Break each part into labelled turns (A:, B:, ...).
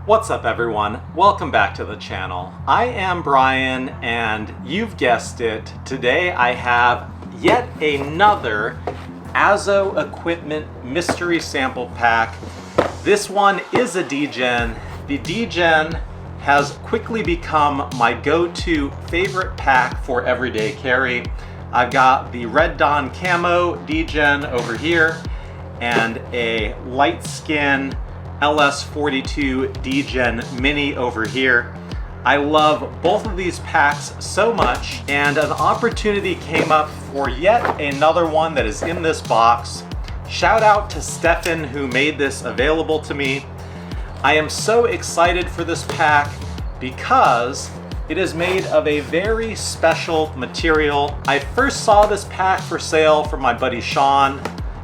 A: What's up everyone? Welcome back to the channel. I am Brian and you've guessed it, today I have yet another Azo Equipment Mystery Sample Pack. This one is a Dgen. The Dgen has quickly become my go-to favorite pack for everyday carry. I've got the Red Dawn Camo Dgen over here and a light skin LS42 Dgen Mini over here. I love both of these packs so much, and an opportunity came up for yet another one that is in this box. Shout out to Stefan who made this available to me. I am so excited for this pack because it is made of a very special material. I first saw this pack for sale from my buddy Sean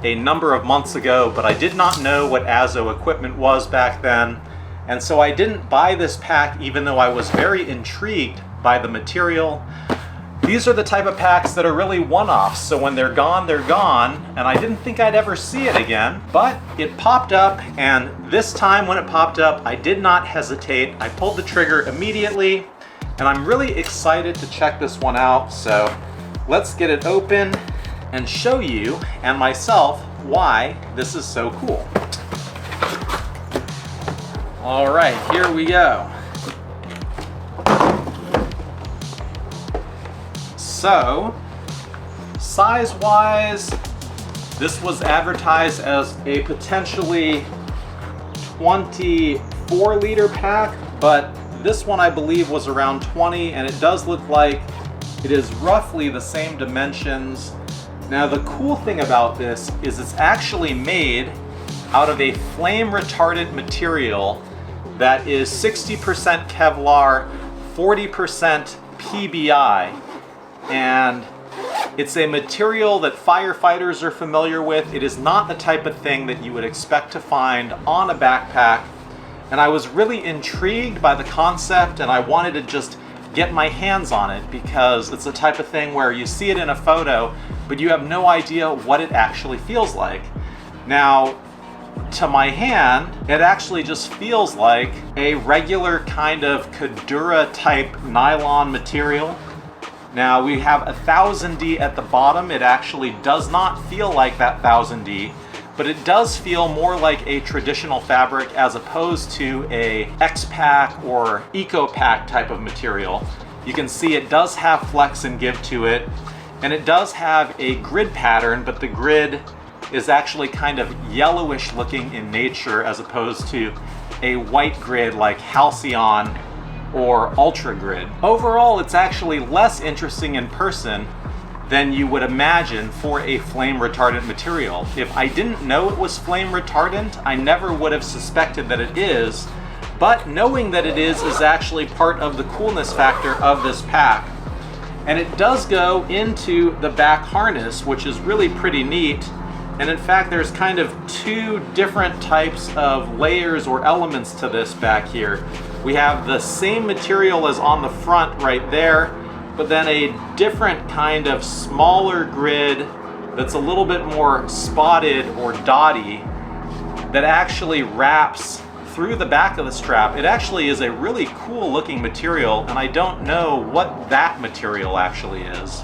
A: a number of months ago, but I did not know what Azo Equipment was back then, and so I didn't buy this pack even though I was very intrigued by the material. These are the type of packs that are really one-offs, so when they're gone, and I didn't think I'd ever see it again, but it popped up, and this time when it popped up, I did not hesitate. I pulled the trigger immediately, and I'm really excited to check this one out, so let's get it open and show you and myself why this is so cool. All right, here we go. So, size-wise, this was advertised as a potentially 24-liter pack, but this one I believe was around 20, and it does look like it is roughly the same dimensions. Now the cool thing about this is it's actually made out of a flame retardant material that is 60% Kevlar, 40% PBI, and it's a material that firefighters are familiar with. It is not the type of thing that you would expect to find on a backpack, and I was really intrigued by the concept and I wanted to just get my hands on it because it's the type of thing where you see it in a photo but you have no idea what it actually feels like. Now, to my hand, it actually just feels like a regular kind of Kadura type nylon material. Now we have 1000D at the bottom. It actually does not feel like that 1000D, but it does feel more like a traditional fabric as opposed to a X-Pack or Eco-Pack type of material. You can see it does have flex and give to it, and it does have a grid pattern, but the grid is actually kind of yellowish looking in nature as opposed to a white grid like Halcyon or Ultra Grid. Overall, it's actually less interesting in person than you would imagine for a flame retardant material. If I didn't know it was flame retardant, I never would have suspected that it is, but knowing that it is actually part of the coolness factor of this pack. And it does go into the back harness, which is really pretty neat. And in fact, there's kind of two different types of layers or elements to this back here. We have the same material as on the front right there, but then a different kind of smaller grid that's a little bit more spotted or dotty that actually wraps through the back of the strap. It actually is a really cool looking material, and I don't know what that material actually is.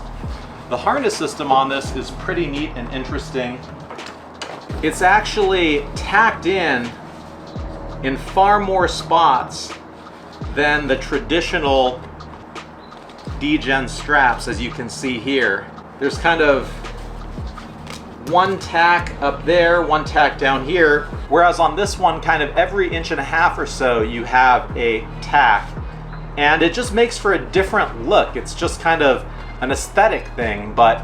A: The harness system on this is pretty neat and interesting. It's actually tacked in far more spots than the traditional Dgen straps, as you can see here. There's kind of one tack up there, one tack down here, whereas on this one, kind of every 1.5 inches or so, you have a tack. And it just makes for a different look. It's just kind of an aesthetic thing, but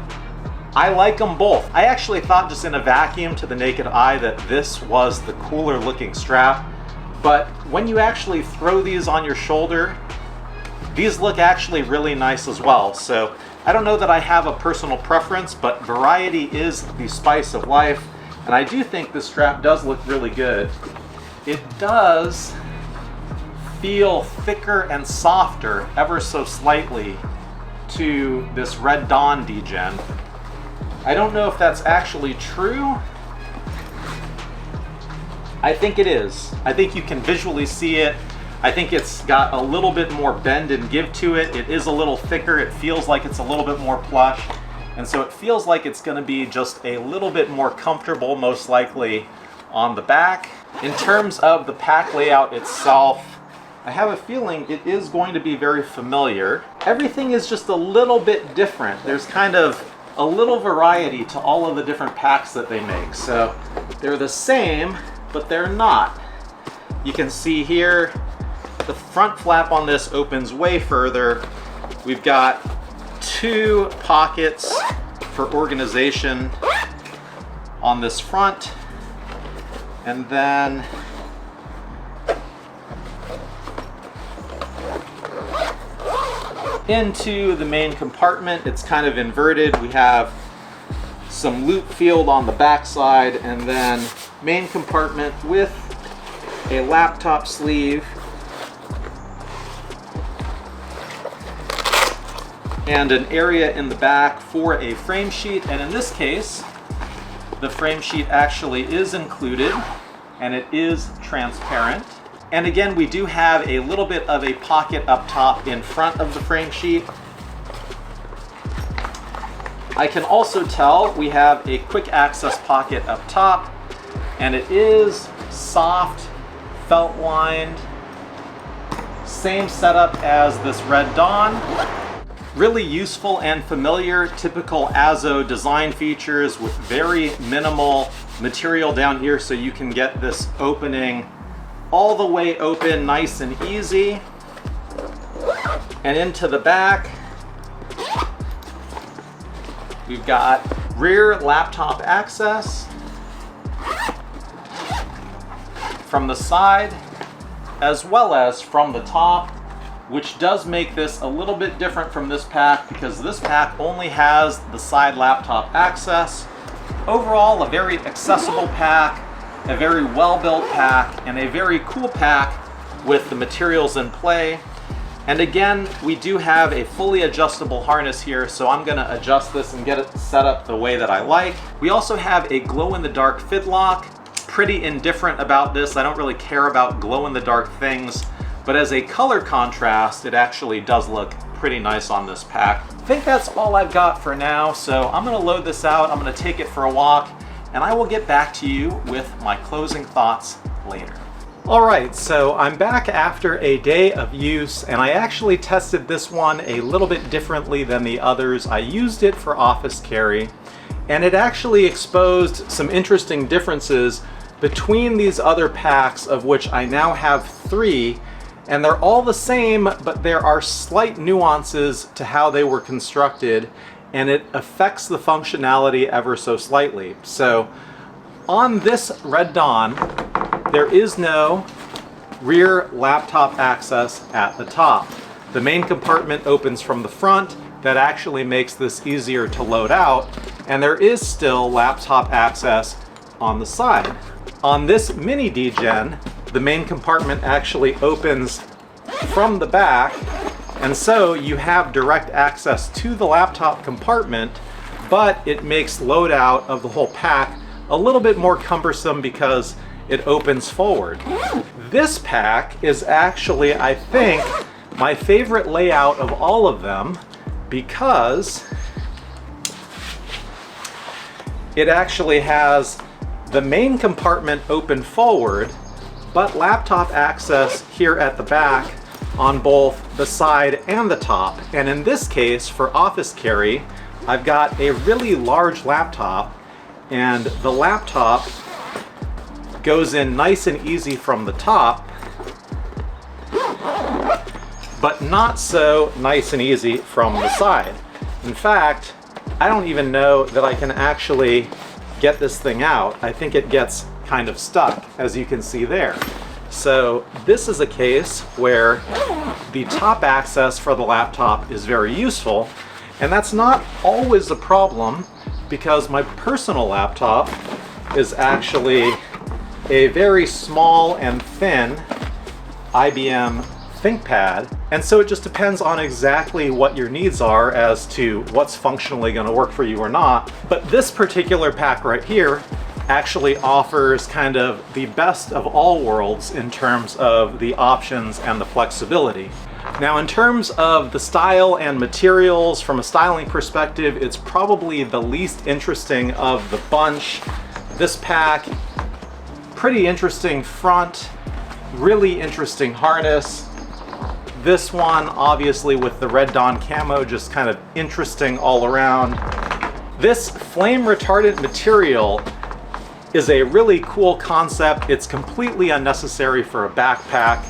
A: I like them both. I actually thought just in a vacuum to the naked eye that this was the cooler looking strap, but when you actually throw these on your shoulder, these look actually really nice as well. So I don't know that I have a personal preference, but variety is the spice of life, and I do think this strap does look really good. It does feel thicker and softer ever so slightly to this Red Dawn Dgen. I don't know if that's actually true, I think it is. I think you can visually see it. I think it's got a little bit more bend and give to it. It is a little thicker. It feels like it's a little bit more plush. And so it feels like it's going to be just a little bit more comfortable, most likely, on the back. In terms of the pack layout itself, I have a feeling it is going to be very familiar. Everything is just a little bit different. There's kind of a little variety to all of the different packs that they make. So they're the same, but they're not. You can see here, the front flap on this opens way further. We've got 2 pockets for organization on this front. And then into the main compartment, it's kind of inverted. We have some loop field on the back side, and then main compartment with a laptop sleeve and an area in the back for a frame sheet. And in this case, the frame sheet actually is included, and it is transparent. And again, we do have a little bit of a pocket up top in front of the frame sheet. I can also tell we have a quick access pocket up top, and it is soft, felt lined. Same setup as this Red Dawn. Really useful and familiar, typical Azo design features with very minimal material down here, so you can get this opening all the way open nice and easy. And into the back, we've got rear laptop access from the side as well as from the top, which does make this a little bit different from this pack because this pack only has the side laptop access. Overall, a very accessible pack, a very well-built pack, and a very cool pack with the materials in play. And again, we do have a fully adjustable harness here, so I'm gonna adjust this and get it set up the way that I like. We also have a glow-in-the-dark fidlock. Pretty indifferent about this. I don't really care about glow-in-the-dark things, but as a color contrast, it actually does look pretty nice on this pack. I think that's all I've got for now, so I'm gonna load this out, I'm gonna take it for a walk, and I will get back to you with my closing thoughts later. All right, so I'm back after a day of use, and I actually tested this one a little bit differently than the others. I used it for office carry, and it actually exposed some interesting differences between these other packs, of which I now have 3, and they're all the same, but there are slight nuances to how they were constructed, and it affects the functionality ever so slightly. So on this Red Dawn, there is no rear laptop access at the top. The main compartment opens from the front. That actually makes this easier to load out, and there is still laptop access on the side. On this mini Dgen, the main compartment actually opens from the back, and so you have direct access to the laptop compartment, but it makes loadout of the whole pack a little bit more cumbersome because it opens forward. This pack is actually, I think, my favorite layout of all of them because it actually has the main compartment open forward, but laptop access here at the back on both the side and the top. And in this case, for office carry, I've got a really large laptop, and the laptop goes in nice and easy from the top, but not so nice and easy from the side. In fact, I don't even know that I can actually get this thing out. I think it gets kind of stuck, as you can see there. So this is a case where the top access for the laptop is very useful, and that's not always a problem because my personal laptop is actually a very small and thin IBM ThinkPad, and so it just depends on exactly what your needs are as to what's functionally going to work for you or not. But this particular pack right here actually offers kind of the best of all worlds in terms of the options and the flexibility. Now, in terms of the style and materials, from a styling perspective, it's probably the least interesting of the bunch. This pack, pretty interesting front, really interesting harness. This one, obviously with the Red Dawn camo, just kind of interesting all around. This flame retardant material is a really cool concept. It's completely unnecessary for a backpack,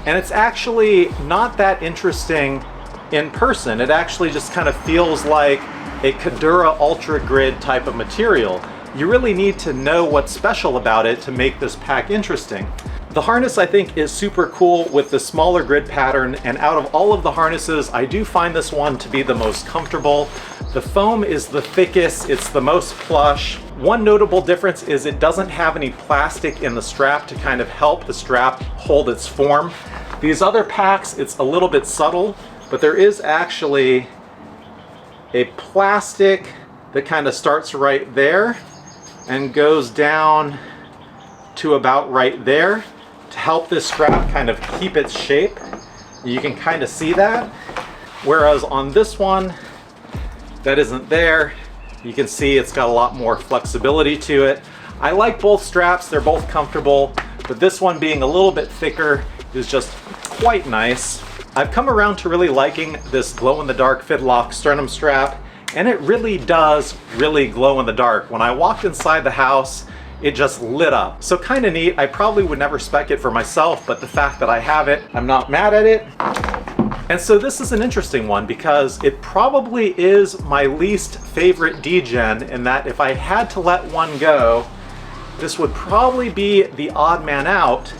A: and it's actually not that interesting in person. It actually just kind of feels like a Kadura Ultra Grid type of material. You really need to know what's special about it to make this pack interesting. The harness, I think, is super cool with the smaller grid pattern, and out of all of the harnesses, I do find this one to be the most comfortable. The foam is the thickest, it's the most plush. One notable difference is it doesn't have any plastic in the strap to kind of help the strap hold its form. These other packs, it's a little bit subtle, but there is actually a plastic that kind of starts right there and goes down to about right there to help this strap kind of keep its shape. You can kind of see that. Whereas on this one, that isn't there. You can see it's got a lot more flexibility to it. I like both straps, they're both comfortable, but this one being a little bit thicker is just quite nice. I've come around to really liking this glow-in-the-dark Fidlock sternum strap, and it really does really glow in the dark. When I walked inside the house, it just lit up. So kind of neat. I probably would never spec it for myself, but the fact that I have it, I'm not mad at it. And so this is an interesting one because it probably is my least favorite Dgen, in that if I had to let one go, this would probably be the odd man out,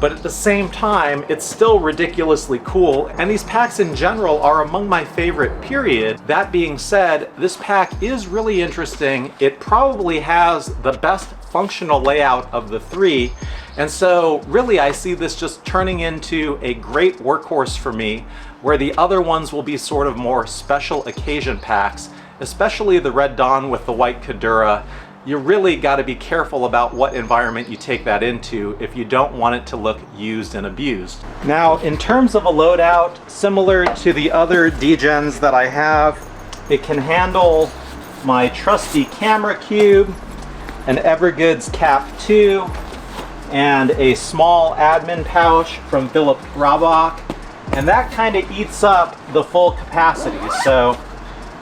A: but at the same time, it's still ridiculously cool, and these packs in general are among my favorite, period. That being said, this pack is really interesting. It probably has the best functional layout of the three, and so really I see this just turning into a great workhorse for me, where the other ones will be sort of more special occasion packs, especially the Red Dawn with the white Kadura. You really got to be careful about what environment you take that into if you don't want it to look used and abused. Now, in terms of a loadout, similar to the other Dgens that I have, it can handle my trusty camera cube, an Evergoods Cap 2, and a small admin pouch from Philip Rabach, and that kind of eats up the full capacity. So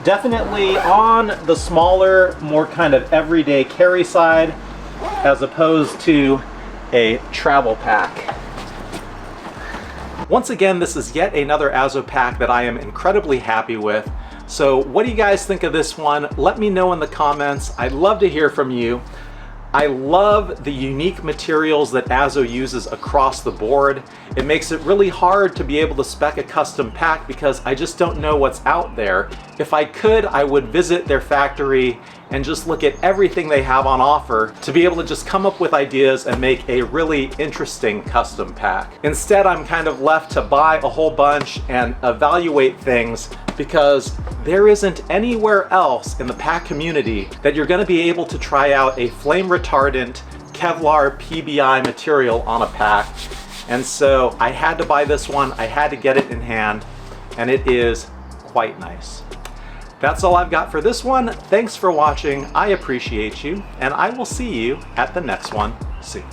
A: definitely on the smaller, more kind of everyday carry side, as opposed to a travel pack. Once again, this is yet another Azo pack that I am incredibly happy with. So what do you guys think of this one? Let me know in the comments. I'd love to hear from you. I love the unique materials that Azo uses across the board. It makes it really hard to be able to spec a custom pack because I just don't know what's out there. If I could, I would visit their factory and just look at everything they have on offer to be able to just come up with ideas and make a really interesting custom pack. Instead, I'm kind of left to buy a whole bunch and evaluate things because there isn't anywhere else in the pack community that you're going to be able to try out a flame retardant Kevlar PBI material on a pack. And so I had to buy this one, I had to get it in hand, and it is quite nice. That's all I've got for this one. Thanks for watching, I appreciate you, and I will see you at the next one soon.